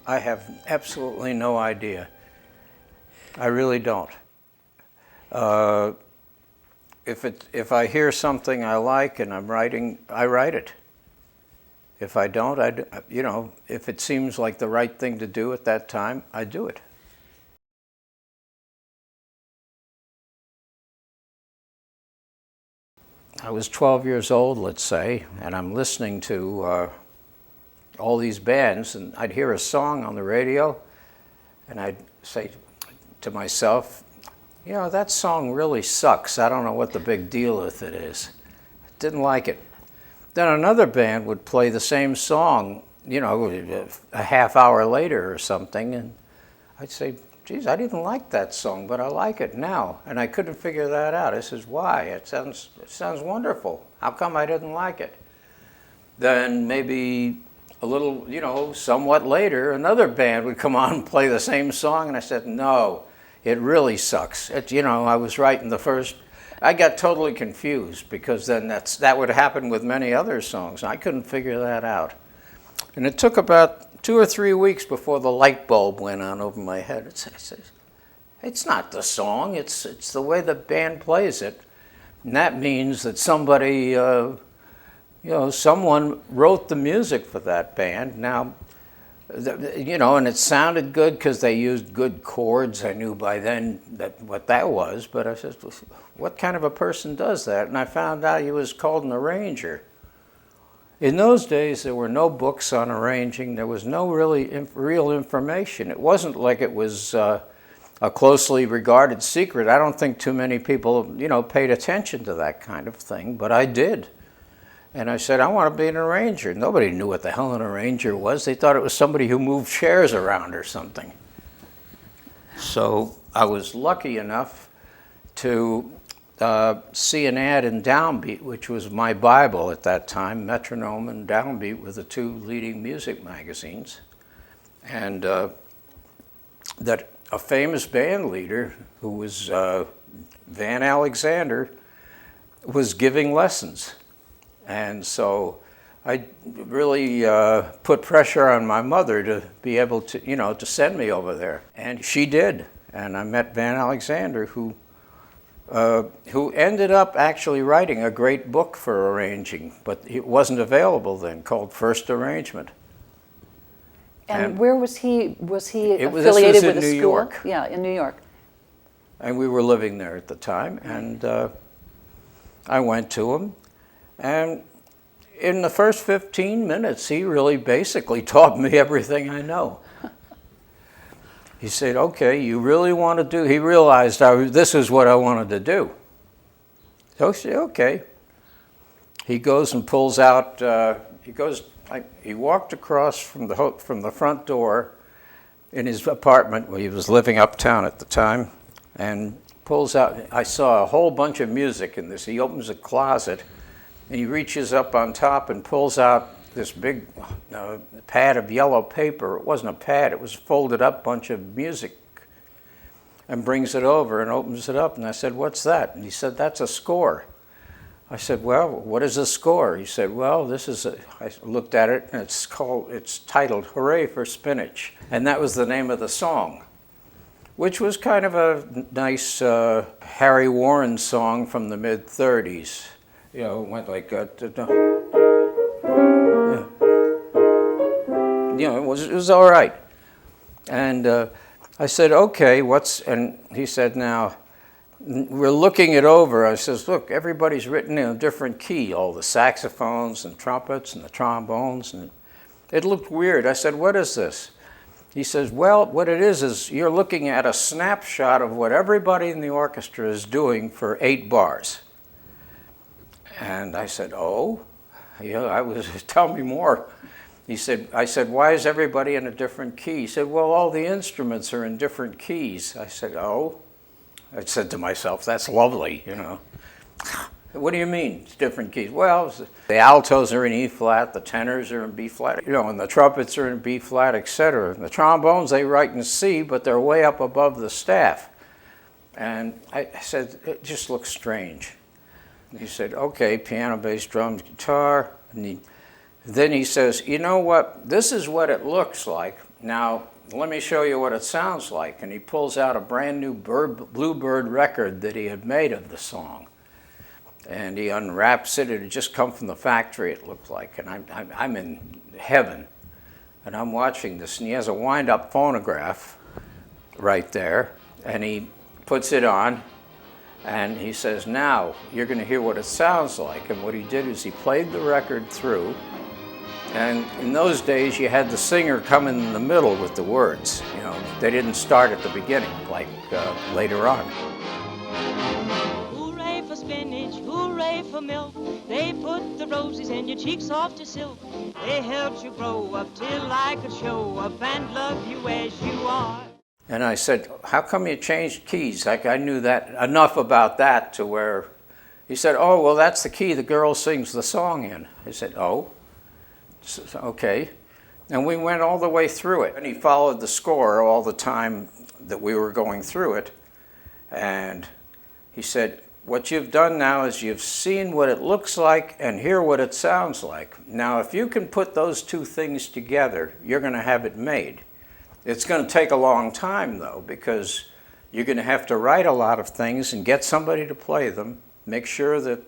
I have absolutely no idea. I really don't. Uh, if I hear something I like and I'm writing, I write it. If I don't, if it seems like the right thing to do at that time, I do it. I was 12 years old, let's say, and I'm listening to all these bands, and I'd hear a song on the radio, and I'd say to myself, that song really sucks. I don't know what the big deal with it is. Didn't like it. Then another band would play the same song, a half hour later or something, and I'd say, geez, I didn't like that song, but I like it now. And I couldn't figure that out. I says, why? It sounds wonderful. How come I didn't like it? Then maybe a little, somewhat later, another band would come on and play the same song, and I said, no, it really sucks. I was writing the first. I got totally confused because then that would happen with many other songs. I couldn't figure that out. And it took about 2 or 3 weeks before the light bulb went on over my head. It's not the song, it's the way the band plays it. And that means that somebody, someone wrote the music for that band. Now, and it sounded good because they used good chords. I knew by then what that was, but I said, what kind of a person does that? And I found out he was called an arranger. In those days, there were no books on arranging. There was no real information. It wasn't like it was a closely regarded secret. I don't think too many people, paid attention to that kind of thing, but I did. And I said, I want to be an arranger. Nobody knew what the hell an arranger was. They thought it was somebody who moved chairs around or something. So I was lucky enough to see an ad in Downbeat, which was my Bible at that time. Metronome and Downbeat were the two leading music magazines. And that a famous band leader, who was Van Alexander, was giving lessons. And so I really put pressure on my mother to be able to, to send me over there. And she did. And I met Van Alexander, who ended up actually writing a great book for arranging, but it wasn't available then, called First Arrangement. And where was he? Was he affiliated with a school? New York. Yeah, in New York. And we were living there at the time, and I went to him. And in the first 15 minutes, he really basically taught me everything I know. He said, okay, you really want to do, he realized this is what I wanted to do. So I said, okay. He goes and pulls out, he walked across from the front door in his apartment where he was living uptown at the time, and pulls out, I saw a whole bunch of music in this. He opens a closet, and he reaches up on top and pulls out this big pad of yellow paper. It wasn't a pad, it was a folded up bunch of music, and brings it over and opens it up. And I said, what's that? And he said, that's a score. I said, well, what is a score? He said, well, I looked at it, and it's titled Hooray for Spinach. And that was the name of the song, which was kind of a nice Harry Warren song from the mid-30s. It went like, it was all right. And I said, okay, and he said, now, we're looking it over. I says, look, everybody's written in a different key, all the saxophones and trumpets and the trombones, and it looked weird. I said, what is this? He says, well, what it is you're looking at a snapshot of what everybody in the orchestra is doing for 8 bars. And I said, oh, tell me more. I said, why is everybody in a different key? He said, well, all the instruments are in different keys. I said, oh. I said to myself, that's lovely, What do you mean, it's different keys? Well, the altos are in E flat, the tenors are in B flat, and the trumpets are in B flat, etc. The trombones, they write in C, but they're way up above the staff. And I said, it just looks strange. And he said, okay, piano, bass, drums, guitar. And then he says, you know what, this is what it looks like. Now, let me show you what it sounds like. And he pulls out a brand new Bluebird record that he had made of the song. And he unwraps it. It had just come from the factory, it looked like. And I'm in heaven. And I'm watching this. And he has a wind-up phonograph right there. And he puts it on. And he says, now, you're going to hear what it sounds like. And what he did is he played the record through. And in those days, you had the singer come in the middle with the words. You know, they didn't start at the beginning, like later on. Hooray for spinach, hooray for milk. They put the roses in your cheeks soft as silk. They helped you grow up till I could show up and love you as you are. And I said, how come you changed keys? Like I knew that enough about that to where he said, oh, well, that's the key the girl sings the song in. I said, oh. Okay, and we went all the way through it. And he followed the score all the time that we were going through it. And he said, what you've done now is you've seen what it looks like and hear what it sounds like. Now, if you can put those two things together, you're going to have it made. It's going to take a long time, though, because you're going to have to write a lot of things and get somebody to play them, make sure that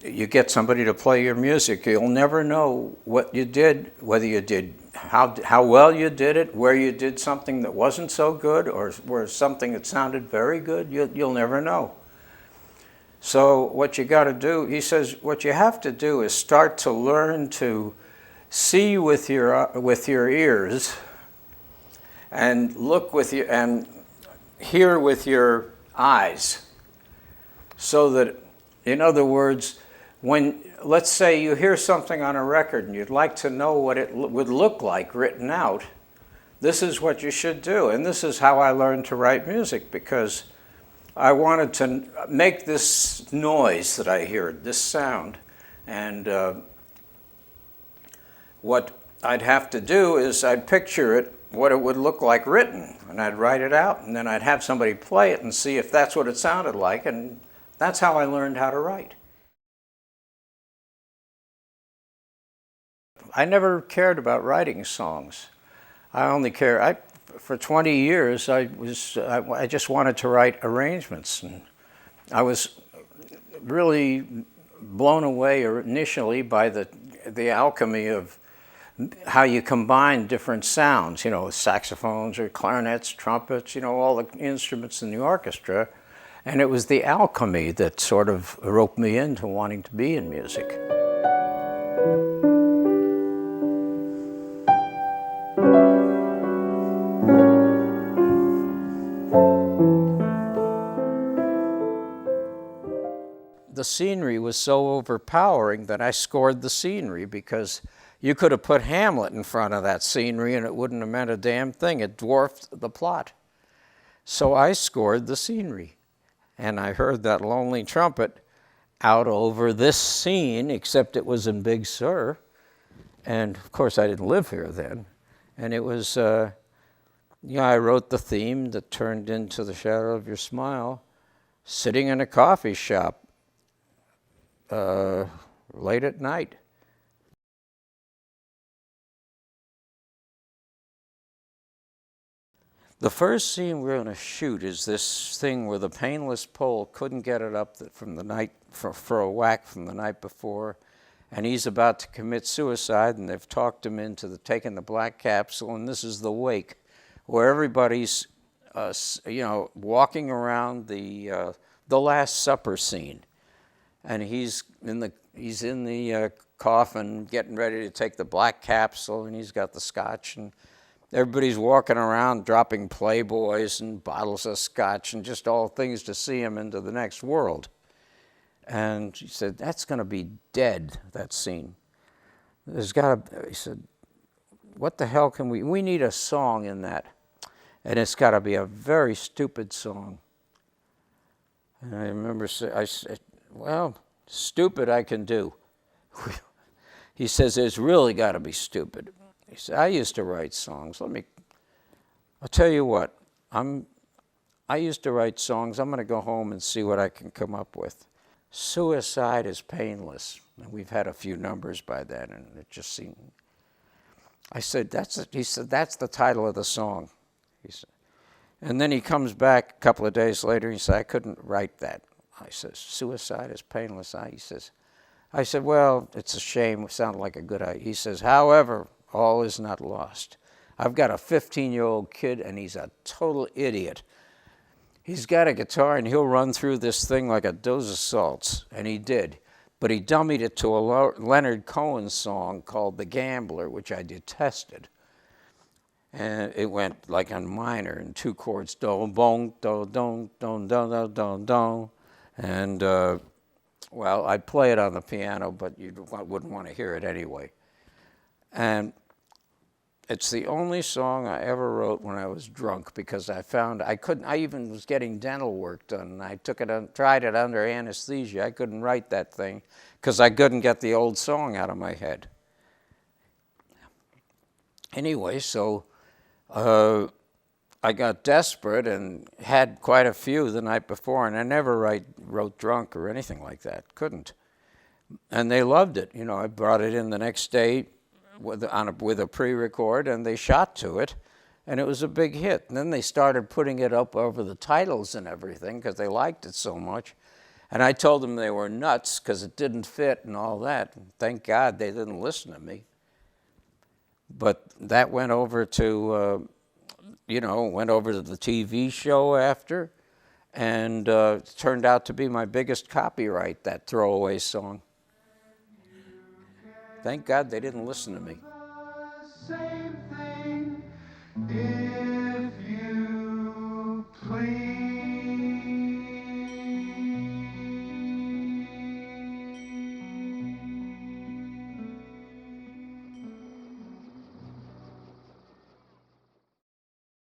you get somebody to play your music. You'll never know what you did, whether you did, how well you did it, where you did something that wasn't so good, or where something that sounded very good. You'll never know. So what you got to do, he says, what you have to do is start to learn to see with your ears, and look with your, and hear with your eyes, so that, in other words, when, let's say you hear something on a record and you'd like to know what it would look like written out, this is what you should do. And this is how I learned to write music, because I wanted to make this noise that I hear, this sound. And what I'd have to do is I'd picture it, what it would look like written, and I'd write it out, and then I'd have somebody play it and see if that's what it sounded like, and that's how I learned how to write. I never cared about writing songs. I only cared, for 20 years, I just wanted to write arrangements. And I was really blown away initially by the alchemy of how you combine different sounds, you know, saxophones or clarinets, trumpets, you know, all the instruments in the orchestra. And it was the alchemy that sort of roped me into wanting to be in music. The scenery was so overpowering that I scored the scenery, because you could have put Hamlet in front of that scenery and it wouldn't have meant a damn thing. It dwarfed the plot. So I scored the scenery. And I heard that lonely trumpet out over this scene, except it was in Big Sur. And of course I didn't live here then. And it was, I wrote the theme that turned into The Shadow of Your Smile, sitting in a coffee shop late at night. The first scene we're going to shoot is this thing where the Painless pole couldn't get it up from the night for a whack from the night before, and he's about to commit suicide, and they've talked him into taking the black capsule, and this is the wake, where everybody's walking around the Last Supper scene, and he's in the coffin getting ready to take the black capsule, and he's got the scotch, and everybody's walking around dropping Playboys and bottles of scotch and just all things to see him into the next world. And he said, that's going to be dead, that scene. He said, what the hell can we need a song in that. And it's got to be a very stupid song. And I remember I said, well, stupid I can do. He says, it's really got to be stupid. He said, I used to write songs. I'll tell you what, I used to write songs. I'm going to go home and see what I can come up with. Suicide is painless. And we've had a few numbers by then, and it just seemed. I said, he said, that's the title of the song. He said, and then he comes back a couple of days later and he said, I couldn't write that. I said, suicide is painless. He says, I said, well, it's a shame. It sounded like a good idea. He says, however, all is not lost. I've got a 15-year-old kid, and he's a total idiot. He's got a guitar, and he'll run through this thing like a dose of salts, and he did. But he dummied it to a Leonard Cohen song called The Gambler, which I detested. And it went like on minor in 2 chords, do, bong, do, don, don, don, don, don, don. And, well, I'd play it on the piano, but you wouldn't want to hear it anyway. And it's the only song I ever wrote when I was drunk, because I found I even was getting dental work done, and I tried it under anesthesia. I couldn't write that thing because I couldn't get the old song out of my head. Anyway, so I got desperate and had quite a few the night before, and I never wrote drunk or anything like that. Couldn't. And they loved it. You know, I brought it in the next day with a pre-record, and they shot to it, and it was a big hit. And then they started putting it up over the titles and everything because they liked it so much. And I told them they were nuts because it didn't fit and all that. And thank God they didn't listen to me. But that went over to, went over to the TV show after, and it turned out to be my biggest copyright, that throwaway song. Thank God they didn't listen to me. Same thing.